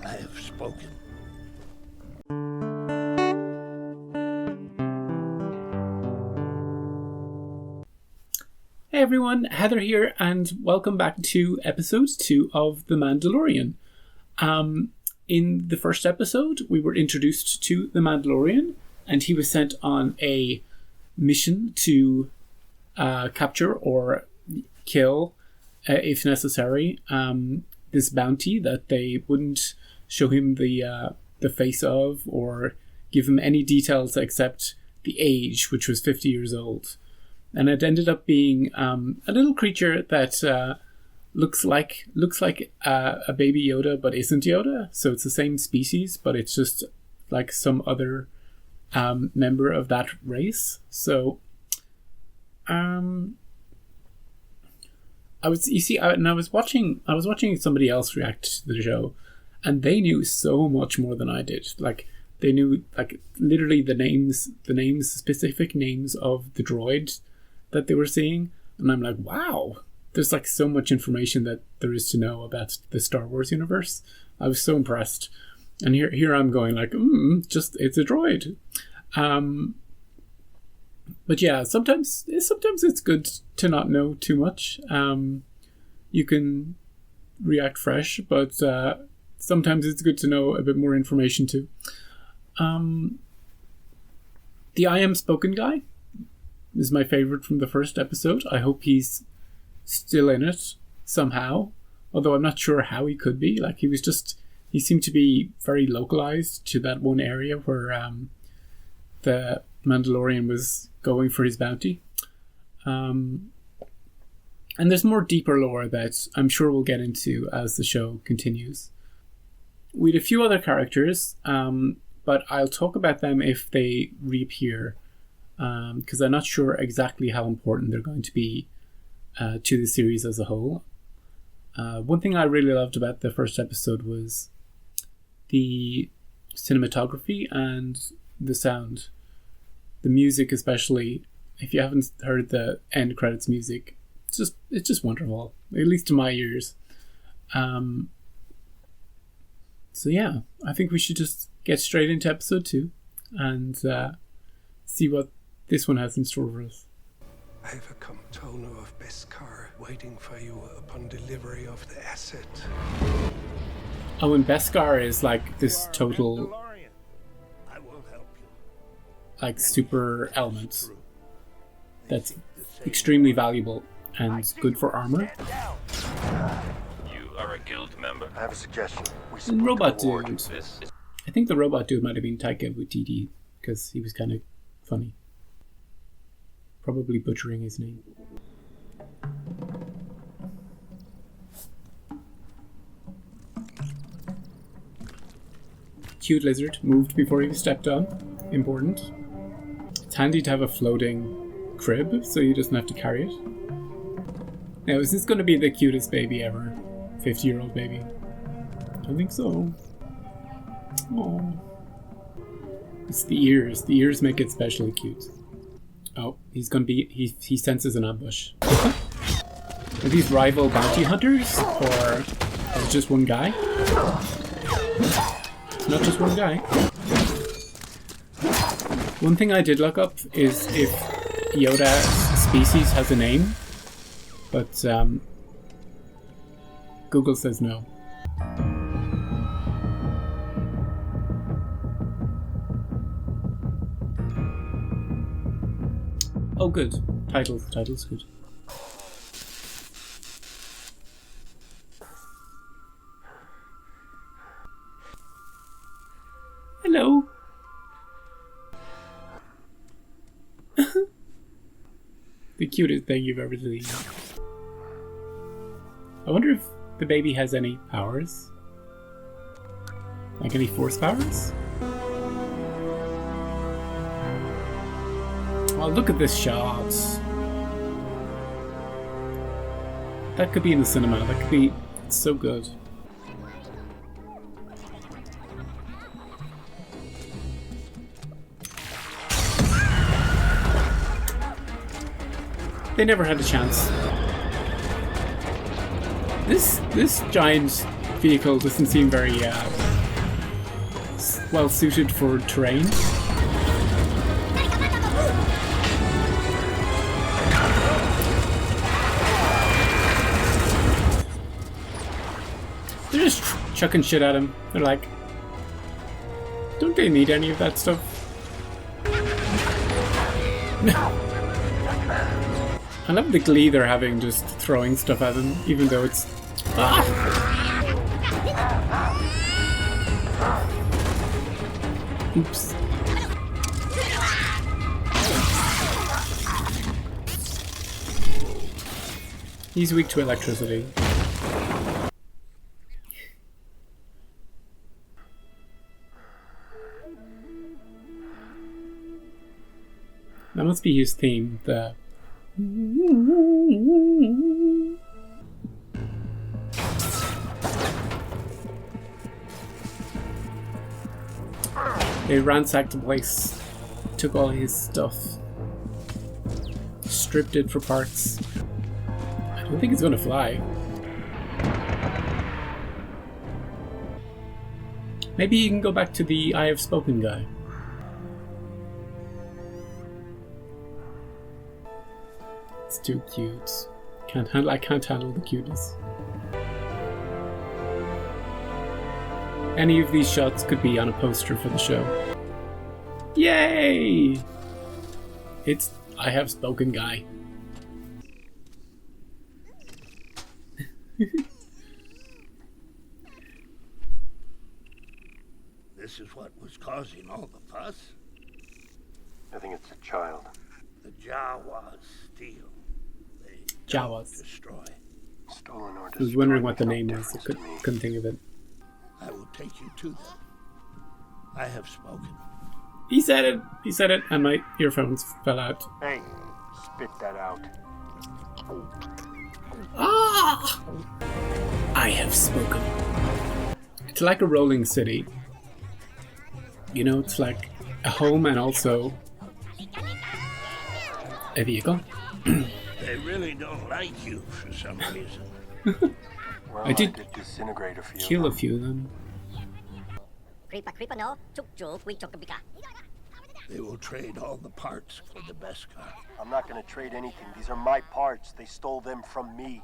I have spoken. Hey everyone, Heather here, and welcome back to episode 2 of The Mandalorian. In the first episode, we were introduced to the Mandalorian, and he was sent on a mission to capture or kill, if necessary, this bounty that they wouldn't show him the face of or give him any details except the age, which was 50 years old. And it ended up being a little creature that looks like a baby Yoda, but isn't Yoda. So it's the same species, but it's just like some other member of that race. So, I was watching somebody else react to the show, and they knew so much more than I did. Like they knew like literally the specific names of the droid that they were seeing, and I'm like, wow, there's like so much information that there is to know about the Star Wars universe. I was so impressed, and here I'm going like, just it's a droid. But yeah, sometimes it's good to not know too much. You can react fresh, but sometimes it's good to know a bit more information too. The I Am Spoken guy is my favorite from the first episode. I hope he's still in it somehow, although I'm not sure how he could be. Like he seemed to be very localized to that one area where the Mandalorian was going for his bounty. And there's more deeper lore that I'm sure we'll get into as the show continues. We had a few other characters, but I'll talk about them if they reappear, because I'm not sure exactly how important they're going to be to the series as a whole. One thing I really loved about the first episode was the cinematography and the sound. The music especially, if you haven't heard the end credits music, it's just wonderful, at least to my ears. So yeah, I think we should just get straight into episode 2 and see what this one has in store for us. I have a Comptono of Beskar waiting for you upon delivery of the asset. Oh, and Beskar is like this total I will help you. like super element that's extremely valuable and good for armor. You are a guild member. I have a suggestion. And Robot Dude. This is I think the Robot Dude might have been Taika Waititi because he was kind of funny. Probably butchering his name. Cute lizard, moved before he was stepped on. Important. It's handy to have a floating crib so he doesn't have to carry it. Now, is this going to be the cutest baby ever? 50-year-old baby? I think so. Oh, it's the ears. The ears make it especially cute. Oh, he's gonna be. He senses an ambush. Are these rival bounty hunters, or is it just one guy? Not just one guy. One thing I did look up is if Yoda's species has a name, but Google says no. Oh, good. Title's good. Hello. The cutest thing you've ever seen. I wonder if the baby has any powers? Like any force powers? Oh, look at this shot. That could be in the cinema. That could be so good. They never had a chance. This giant vehicle doesn't seem very well suited for terrain. They're just chucking shit at him. They're like, don't they need any of that stuff? I love the glee they're having just throwing stuff at him, even though it's... Ah! Oops. He's weak to electricity. That must be his theme, the... They ransacked the place, took all his stuff, stripped it for parts. I don't think it's gonna fly. Maybe you can go back to the I Have Spoken guy. It's too cute. I can't handle the cuteness. Any of these shots could be on a poster for the show. Yay! It's I Have Spoken guy. This is what was causing all the fuss? I think it's a child. The Jawas steal. They Jawas. destroy. Stolen or I was wondering what the name was. I couldn't think of it. I will take you to them. I have spoken. He said it! He said it, and my earphones fell out. Hey, spit that out. Ah! I have spoken. It's like a rolling city. You know, it's like a home and also a vehicle. They really don't like you for some reason. Well, I did disintegrate a few. kill a few of them. They will trade all the parts for the best car. I'm not gonna trade anything. These are my parts. They stole them from me.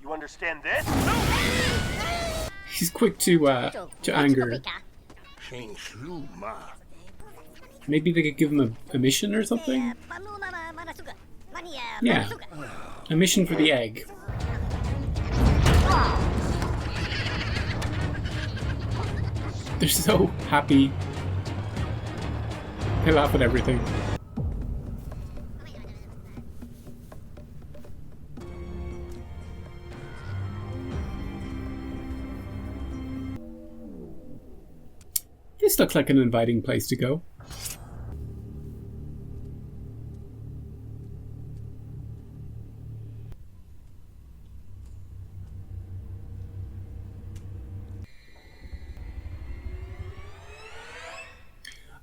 You understand this? He's quick to anger. Maybe they could give him a mission or something? Yeah. A mission for the egg. They're so happy. They laugh at everything. This looks like an inviting place to go.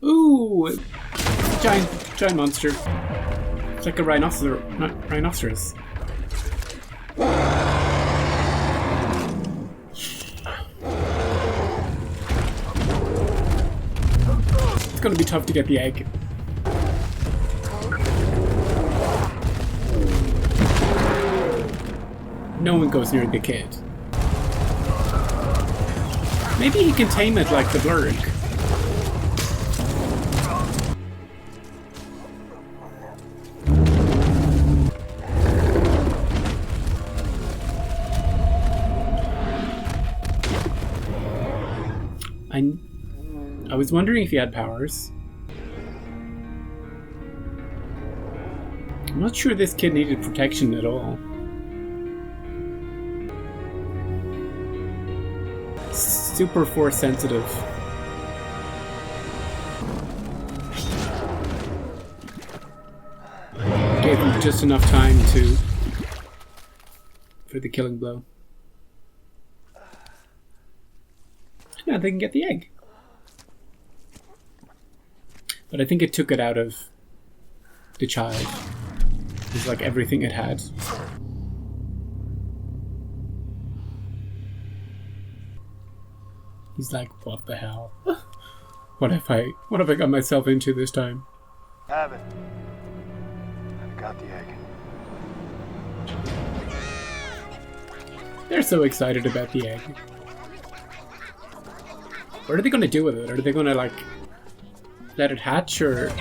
Ooh! Giant monster. It's like a rhinoceros. It's gonna be tough to get the egg. No one goes near the kid. Maybe he can tame it like the blurg. I was wondering if he had powers. I'm not sure this kid needed protection at all. Super force sensitive. Gave him just enough time for the killing blow. Now they can get the egg. But I think it took it out of the child. It's like everything it had. He's like, what the hell? What have I got myself into this time? Have it. I've got the egg. They're so excited about the egg. What are they going to do with it? Are they going to, like, let it hatch, or...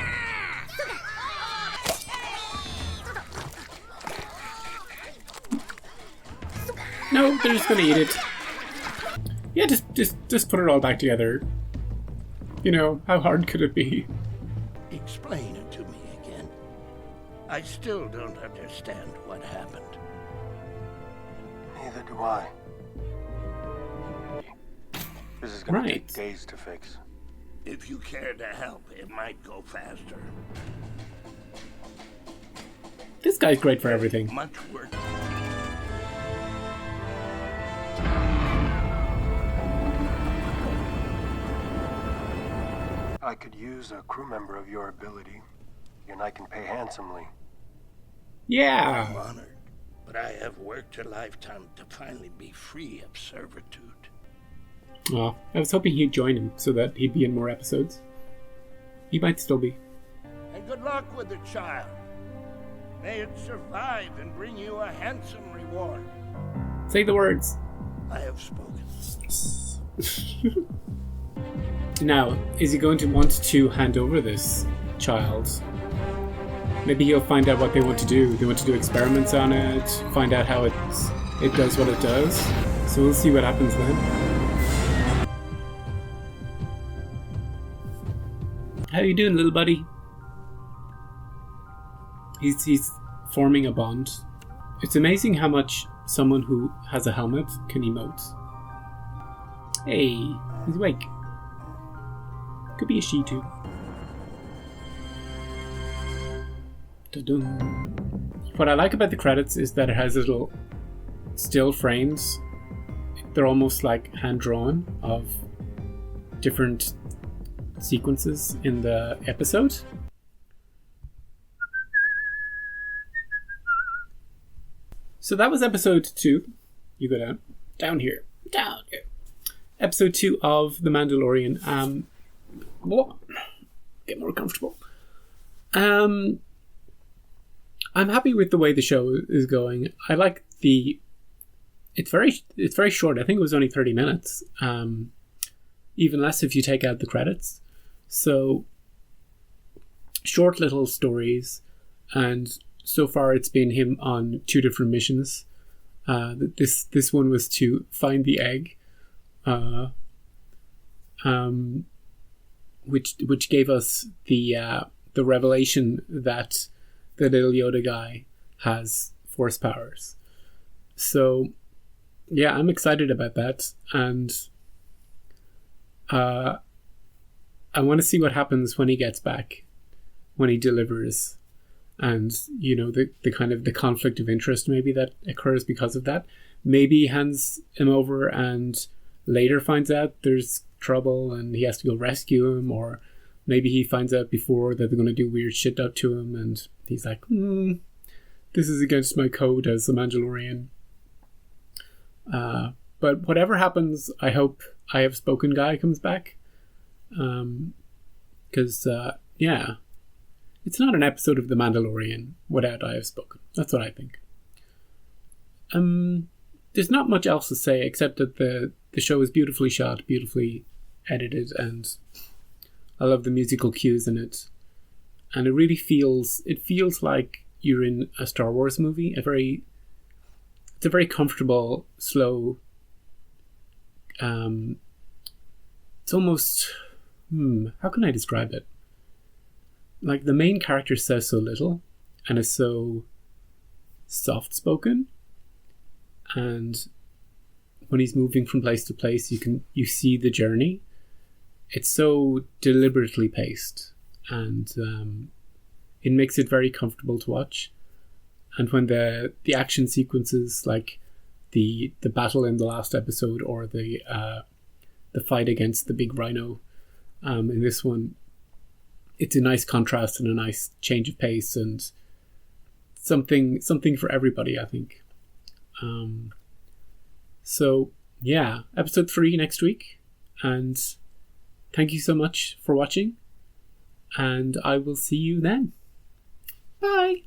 No, they're just going to eat it. Yeah, just put it all back together. You know, how hard could it be? Explain it to me again. I still don't understand what happened. Neither do I. This is gonna Right. take days to fix. If you care to help, it might go faster. This guy's great for everything. Much work. I could use a crew member of your ability, and I can pay handsomely. Yeah. I'm honored, but I have worked a lifetime to finally be free of servitude. Oh, I was hoping he'd join him so that he'd be in more episodes. He might still be. And good luck with the child. May it survive and bring you a handsome reward. Say the words. I have spoken. Now, is he going to want to hand over this child? Maybe he'll find out what they want to do. They want to do experiments on it, find out how it does what it does. So we'll see what happens then. How you doing, little buddy? He's forming a bond. It's amazing how much someone who has a helmet can emote. Hey, he's awake. Could be a she too. Dun-dun. What I like about the credits is that it has little still frames. They're almost like hand-drawn of different sequences in the episode. So that was episode 2. You go down. Down here. Down here. Episode 2 of The Mandalorian. What? Get more comfortable. I'm happy with the way the show is going. I like the... It's very short. I think it was only 30 minutes. Even less if you take out the credits. So, short little stories. And so far it's been him on 2 different missions. This one was to find the egg. Which gave us the revelation that the little Yoda guy has force powers. So, yeah, I'm excited about that, and I want to see what happens when he gets back, when he delivers, and you know the kind of the conflict of interest maybe that occurs because of that. Maybe he hands him over and later finds out there's trouble and he has to go rescue him, or maybe he finds out before that they're going to do weird shit up to him and he's like, this is against my code as a Mandalorian. But whatever happens, I hope I Have Spoken guy comes back, because yeah, it's not an episode of The Mandalorian without I Have Spoken. That's what I think. There's not much else to say except that the show is beautifully shot, beautifully edited, and I love the musical cues in it. And it really feels like you're in a Star Wars movie. It's a very comfortable, slow. It's almost how can I describe it? Like the main character says so little and is so soft spoken. And when he's moving from place to place, you see the journey. It's so deliberately paced, and it makes it very comfortable to watch. And when the action sequences, like the battle in the last episode, or the fight against the big rhino in this one, it's a nice contrast and a nice change of pace, and something for everybody, I think. So yeah, episode 3 next week, and Thank you so much for watching, and I will see you then. Bye!